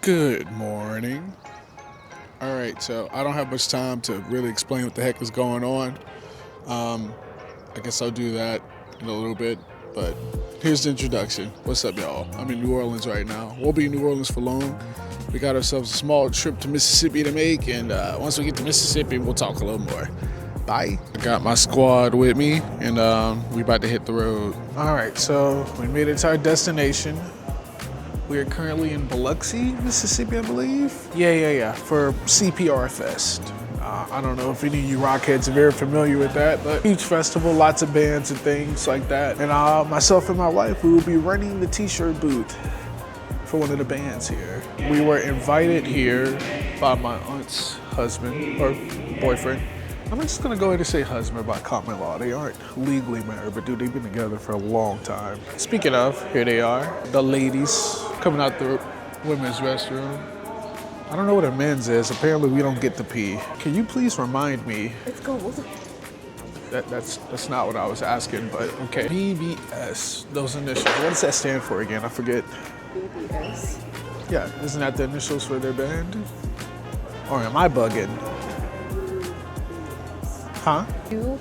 Good morning. All right, so I don't have much time to really explain what the heck is going on. I guess I'll do that in a little bit, but here's the introduction. What's up, y'all? I'm in New Orleans right now. Won't be in New Orleans for long. We got ourselves a small trip to Mississippi to make, and once we get to Mississippi, we'll talk a little more. Bye. I got my squad with me, and we about to hit the road. All right, so we made it to our destination. We are currently in Biloxi, Mississippi, I believe. Yeah, for CPR Fest. I don't know if any of you rockheads are very familiar with that, but huge festival, lots of bands and things like that. And myself and my wife, we will be running the t-shirt booth for one of the bands here. We were invited here by my aunt's husband, or boyfriend. I'm just gonna go ahead and say husband by common law. They aren't legally married, but dude, they've been together for a long time. Speaking of, here they are, the ladies coming out the women's restroom. I don't know what a men's is. Apparently we don't get to pee. Can you please remind me? It's gold. That's not what I was asking, but okay. BBS, those initials. What does that stand for again? I forget. BBS. Yeah, isn't that the initials for their band? Or am I bugging? Huh? U.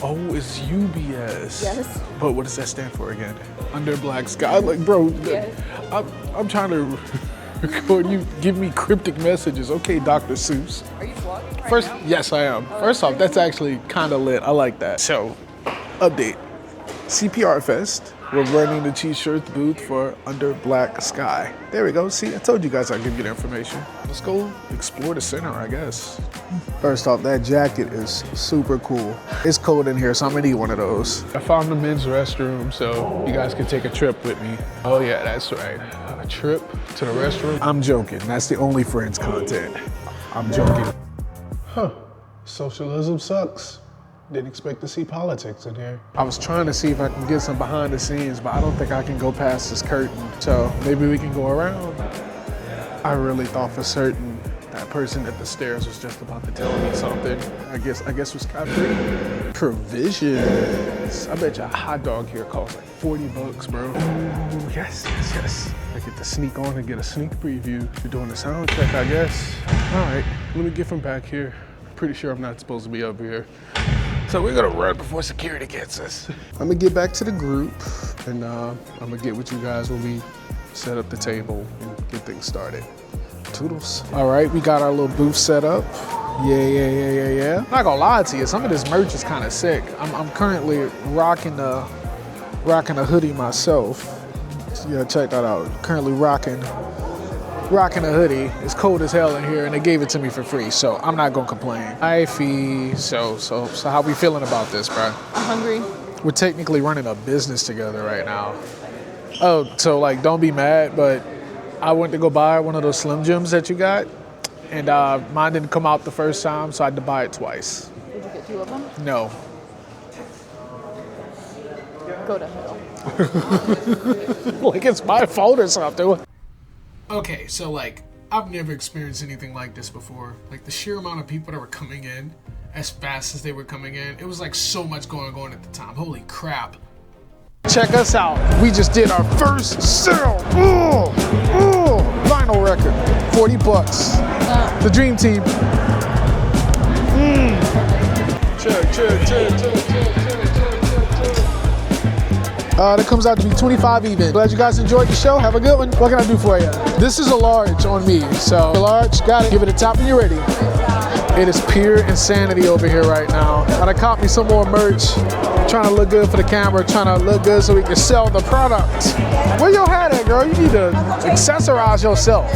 Oh, it's UBS. Yes. But what does that stand for again? Under Black Sky. Like, bro, Yes. I'm trying to record you give me cryptic messages. Okay, Dr. Seuss. Are you vlogging right First, now? yes, I am. First off, that's actually kind of lit. I like that. So, update. CPR Fest. We're running the t-shirt booth for Under Black Sky. There we go. See, I told you guys I'd give you the information. Let's go explore the center, I guess. First off, that jacket is super cool. It's cold in here, so I'm gonna need one of those. I found the men's restroom, so you guys can take a trip with me. Oh yeah, that's right. A trip to the restroom. I'm joking. That's the only Friends content. I'm joking. Huh. Socialism sucks. Didn't expect to see politics in here. I was trying to see if I can get some behind the scenes, but I don't think I can go past this curtain. So maybe we can go around. I really thought for certain that person at the stairs was just about to tell me something. I guess was scot-free. Provisions. I bet you a hot dog here costs like 40 bucks, bro. Ooh, yes. I get to sneak on and get a sneak preview. You're doing the sound check, I guess. All right, let me get from back here. Pretty sure I'm not supposed to be up here. So we're gonna run before security gets us. I'm gonna get back to the group, and I'm gonna get with you guys when we set up the table and get things started. Toodles. All right, we got our little booth set up. Yeah. Not gonna lie to you, some of this merch is kind of sick. I'm currently rocking a hoodie myself. So yeah, check that out. Currently rocking a hoodie. It's cold as hell in here, and they gave it to me for free, so I'm not gonna complain. So how we feeling about this, bro? I'm hungry. We're technically running a business together right now. Oh, so like, don't be mad, but I went to go buy one of those Slim Jims that you got, and mine didn't come out the first time, so I had to buy it twice. Did you get 2 of them? No. Go to hell. Like it's my fault or something. Okay, so like, I've never experienced anything like this before. Like the sheer amount of people that were coming in as fast as they were coming in, it was like so much going on at the time. Holy crap. Check us out. We just did our first sale. Vinyl record, 40 bucks. The Dream Team. Chill. That comes out to be 25 even. Glad you guys enjoyed the show. Have a good one. What can I do for you? This is a large on me. So large, got it. Give it a tap when you're ready. It is pure insanity over here right now. I caught me some more merch. Trying to look good for the camera. Trying to look good so we can sell the product. Where your hat at, girl? You need to accessorize yourself.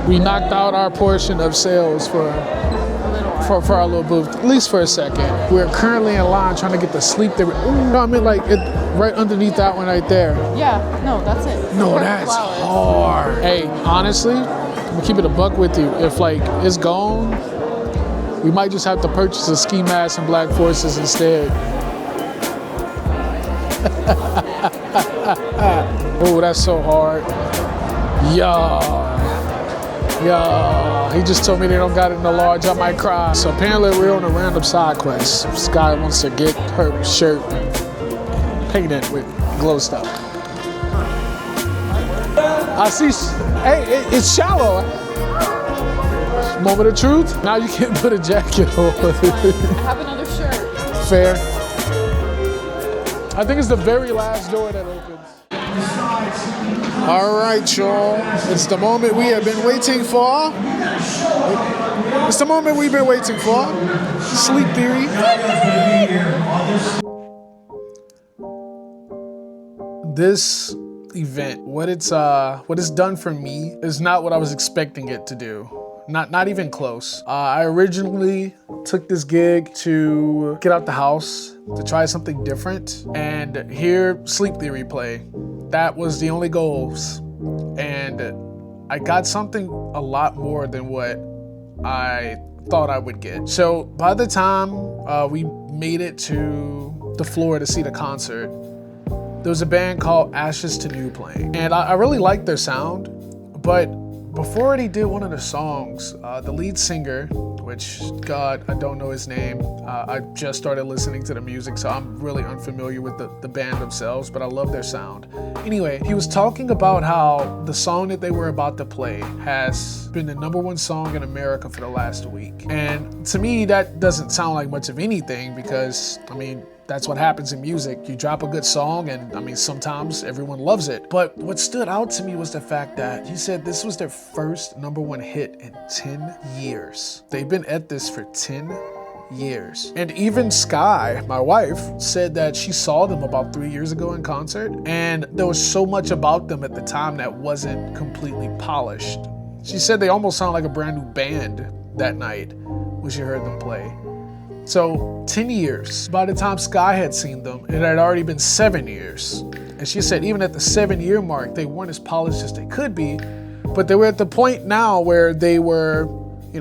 We knocked out our portion of sales for our little booth, at least for a second. We're currently in line trying to get the sleep that no, I mean like it right underneath that one right there. Yeah, no, that's it. No, that's hard. Hey, honestly, I'm gonna keep it a buck with you. If like it's gone, we might just have to purchase a ski mask and Black Forces instead. Oh, that's so hard. Yeah. Yeah, he just told me they don't got it in the large. I might cry. So apparently we're on a random side quest. This guy wants to get her shirt painted with glow stuff. I see. Hey, it's shallow. Moment of truth. Now you can't put a jacket on. Have another shirt. Fair. I think it's the very last door that opens. All right, y'all. It's the moment we have been waiting for. It's the moment we've been waiting for. Sleep Theory. This event, what it's done for me is not what I was expecting it to do. Not even close. I originally took this gig to get out the house, to try something different, and hear Sleep Theory play. That was the only goals. And I got something a lot more than what I thought I would get. So by the time we made it to the floor to see the concert, there was a band called Ashes to New playing. And I really liked their sound, but before they did one of the songs, the lead singer, which, God, I don't know his name. I just started listening to the music, so I'm really unfamiliar with the band themselves, but I love their sound. Anyway, he was talking about how the song that they were about to play has been the #1 song in America for the last week. And to me, that doesn't sound like much of anything because, I mean, that's what happens in music. You drop a good song and I mean, sometimes everyone loves it. But what stood out to me was the fact that he said this was their first #1 hit in 10 years. They've been at this for 10 years. And even Sky, my wife, said that she saw them about 3 years ago in concert. And there was so much about them at the time that wasn't completely polished. She said they almost sound like a brand new band that night when she heard them play. So 10 years. By the time Sky had seen them, it had already been 7 years. And she said even at the 7-year mark, they weren't as polished as they could be, but they were at the point now where they were,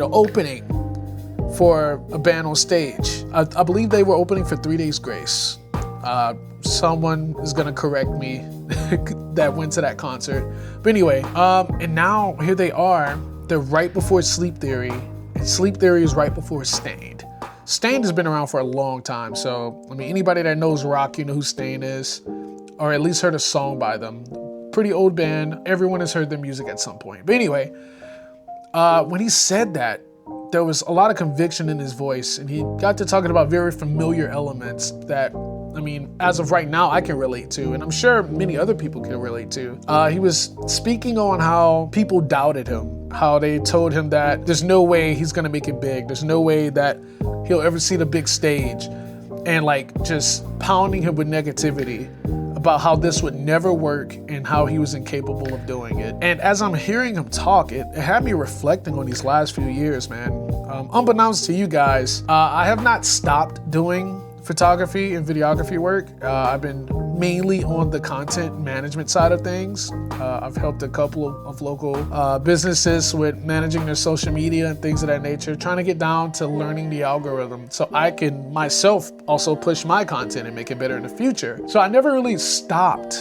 opening for a band on stage. I believe they were opening for 3 Days Grace. Someone is gonna correct me that went to that concert. But anyway, and now here they are. They're right before Sleep Theory, and Sleep Theory is right before Stained. Stained has been around for a long time, so I mean anybody that knows rock, you know who Stained is, or at least heard a song by them. Pretty old band. Everyone has heard their music at some point. But anyway, when he said that, there was a lot of conviction in his voice, and he got to talking about very familiar elements that, I mean, as of right now, I can relate to, and I'm sure many other people can relate to. He was speaking on how people doubted him, how they told him that there's no way he's gonna make it big, there's no way that he'll ever see the big stage, and like just pounding him with negativity about how this would never work and how he was incapable of doing it. And as I'm hearing him talk, it had me reflecting on these last few years, man. Unbeknownst to you guys, I have not stopped doing photography and videography work. I've been mainly on the content management side of things. I've helped a couple of local businesses with managing their social media and things of that nature, trying to get down to learning the algorithm so I can myself also push my content and make it better in the future. So I never really stopped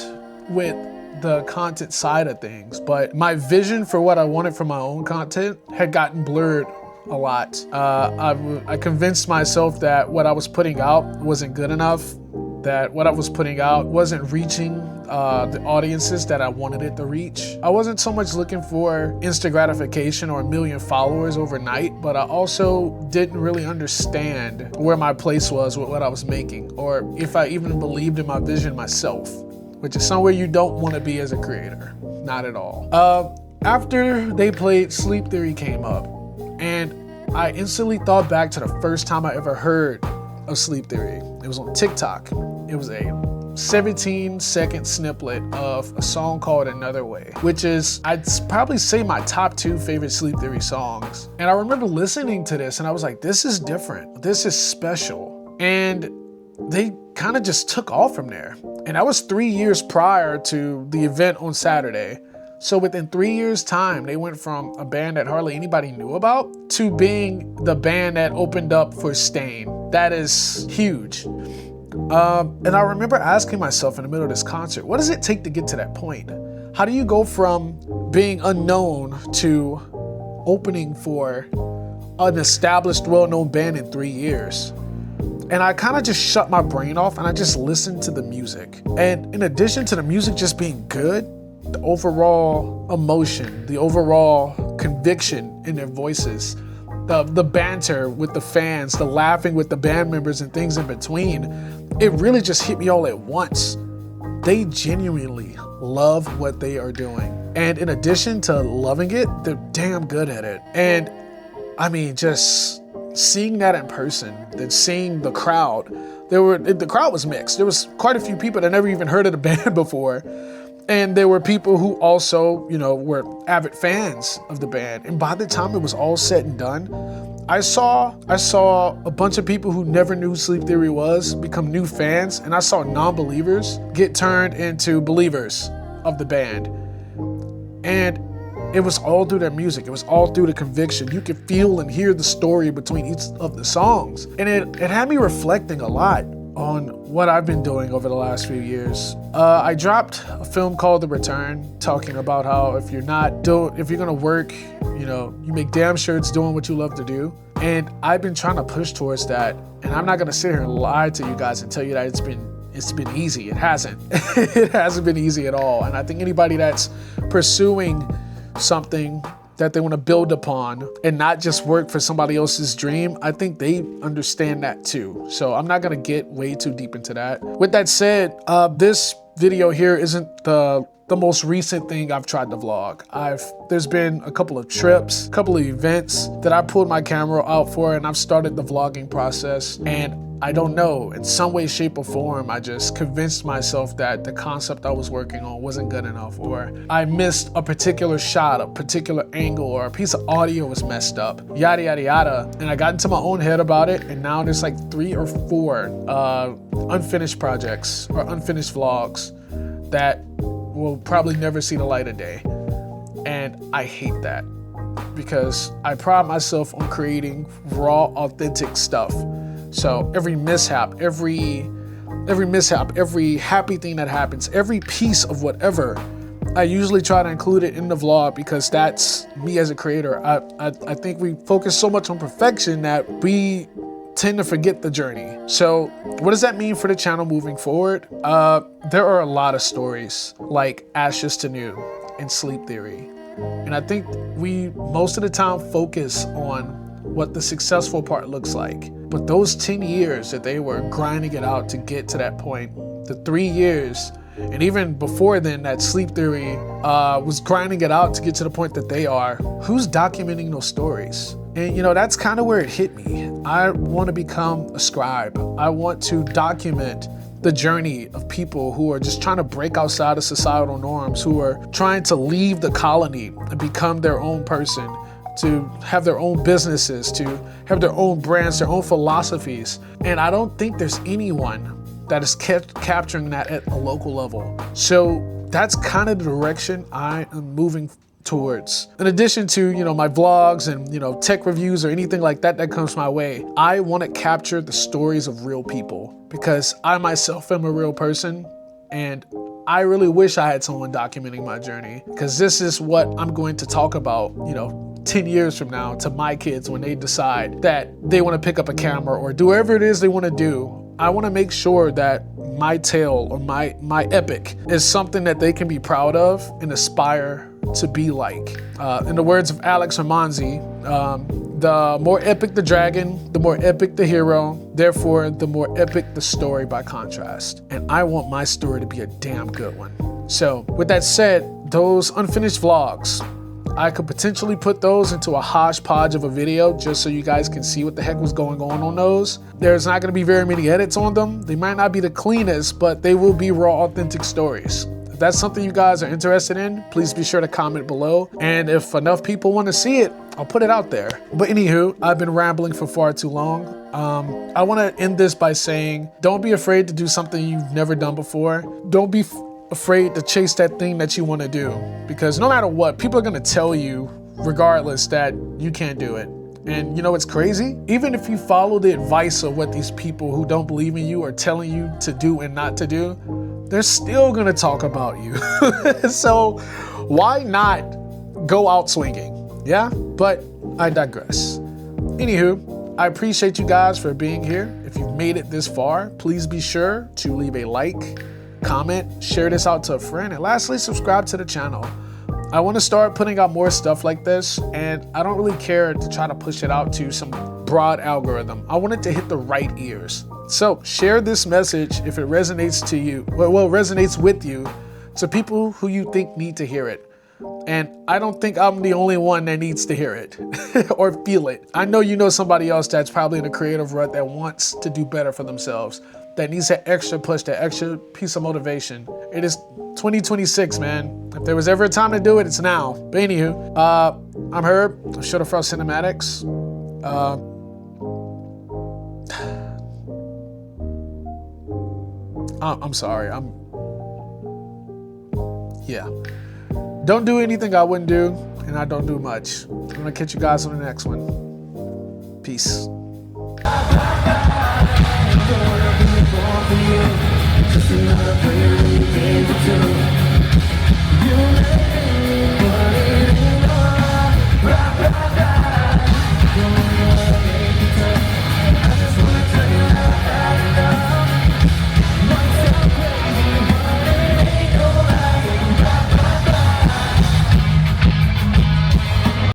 with the content side of things, but my vision for what I wanted for my own content had gotten blurred a lot. I convinced myself that what I was putting out wasn't good enough, that what I was putting out wasn't reaching the audiences that I wanted it to reach. I wasn't so much looking for instant gratification or 1 million followers overnight, but I also didn't really understand where my place was with what I was making, or if I even believed in my vision myself, which is somewhere you don't want to be as a creator. Not at all. After they played, Sleep Theory came up, and I instantly thought back to the first time I ever heard of Sleep Theory. It was on TikTok. It was a 17-second snippet of a song called Another Way, which is, I'd probably say, my top 2 favorite Sleep Theory songs. And I remember listening to this and I was like, this is different. This is special. And they kind of just took off from there. And that was 3 years prior to the event on Saturday. So within 3 years' time, they went from a band that hardly anybody knew about to being the band that opened up for Stain. That is huge. And I remember asking myself in the middle of this concert, what does it take to get to that point? How do you go from being unknown to opening for an established, well-known band in 3 years. And I kind of just shut my brain off and I just listened to the music. And in addition to the music just being good, the overall emotion, the overall conviction in their voices, the banter with the fans, the laughing with the band members and things in between, it really just hit me all at once. They genuinely love what they are doing. And in addition to loving it, they're damn good at it. And I mean, just seeing that in person, then seeing the crowd, the crowd was mixed. There was quite a few people that never even heard of the band before. And there were people who also, were avid fans of the band. And by the time it was all said and done, I saw a bunch of people who never knew who Sleep Theory was become new fans. And I saw non-believers get turned into believers of the band. And it was all through their music. It was all through the conviction. You could feel and hear the story between each of the songs. And it had me reflecting a lot on what I've been doing over the last few years. I dropped a film called The Return, talking about how if you're gonna work, you make damn sure it's doing what you love to do. And I've been trying to push towards that. And I'm not gonna sit here and lie to you guys and tell you that it's been easy. It hasn't. It hasn't been easy at all. And I think anybody that's pursuing something that they want to build upon and not just work for somebody else's dream, I think they understand that too. So I'm not going to get way too deep into that. With that said, this video here isn't the most recent thing I've tried to vlog. There's been a couple of trips, a couple of events that I pulled my camera out for, and I've started the vlogging process. And I don't know, in some way, shape, or form, I just convinced myself that the concept I was working on wasn't good enough, or I missed a particular shot, a particular angle, or a piece of audio was messed up, yada, yada, yada. And I got into my own head about it, and now there's like 3 or 4 unfinished projects or unfinished vlogs that will probably never see the light of day. And I hate that because I pride myself on creating raw, authentic stuff. So every mishap, every happy thing that happens, every piece of whatever, I usually try to include it in the vlog because that's me as a creator. I think we focus so much on perfection that we tend to forget the journey. So what does that mean for the channel moving forward? There are a lot of stories like Ashes to New and Sleep Theory. And I think we most of the time focus on what the successful part looks like. But those 10 years that they were grinding it out to get to that point, the 3 years, and even before then that Sleep Theory was grinding it out to get to the point that they are, who's documenting those stories? And that's kind of where it hit me. I want to become a scribe. I want to document the journey of people who are just trying to break outside of societal norms, who are trying to leave the colony and become their own person, to have their own businesses, to have their own brands, their own philosophies. And I don't think there's anyone that is capturing that at a local level. So that's kind of the direction I am moving towards. In addition to, my vlogs and, tech reviews or anything like that that comes my way, I want to capture the stories of real people because I myself am a real person, and I really wish I had someone documenting my journey, because this is what I'm going to talk about, 10 years from now to my kids when they decide that they want to pick up a camera or do whatever it is they want to do. I want to make sure that my tale or my epic is something that they can be proud of and aspire to be like. In the words of Alex Hermanzi, the more epic the dragon, the more epic the hero, therefore the more epic the story by contrast. And I want my story to be a damn good one. So with that said, those unfinished vlogs, I could potentially put those into a hodgepodge of a video just so you guys can see what the heck was going on those. There's not going to be very many edits on them. They might not be the cleanest, but they will be raw, authentic stories. If that's something you guys are interested in, please be sure to comment below. And if enough people want to see it, I'll put it out there. But anywho, I've been rambling for far too long. I want to end this by saying, don't be afraid to do something you've never done before. Don't be afraid to chase that thing that you want to do, because no matter what, people are going to tell you regardless that you can't do it. And it's crazy? Even if you follow the advice of what these people who don't believe in you are telling you to do and not to do, they're still gonna talk about you. So why not go out swinging? Yeah, but I digress. Anywho, I appreciate you guys for being here. If you've made it this far, please be sure to leave a like, comment, share this out to a friend, and lastly, subscribe to the channel. I want to start putting out more stuff like this, and I don't really care to try to push it out to some broad algorithm. I want it to hit the right ears. So share this message if it resonates to you, resonates with you, to people who you think need to hear it. And I don't think I'm the only one that needs to hear it or feel it. I know you know somebody else that's probably in a creative rut that wants to do better for themselves, that needs that extra push, that extra piece of motivation. It is 2026, man. If there was ever a time to do it, it's now. But anywho, I'm Herb, Shoulda Frost Cinematics. I'm sorry, yeah. Don't do anything I wouldn't do, and I don't do much. I'm gonna catch you guys on the next one. Peace.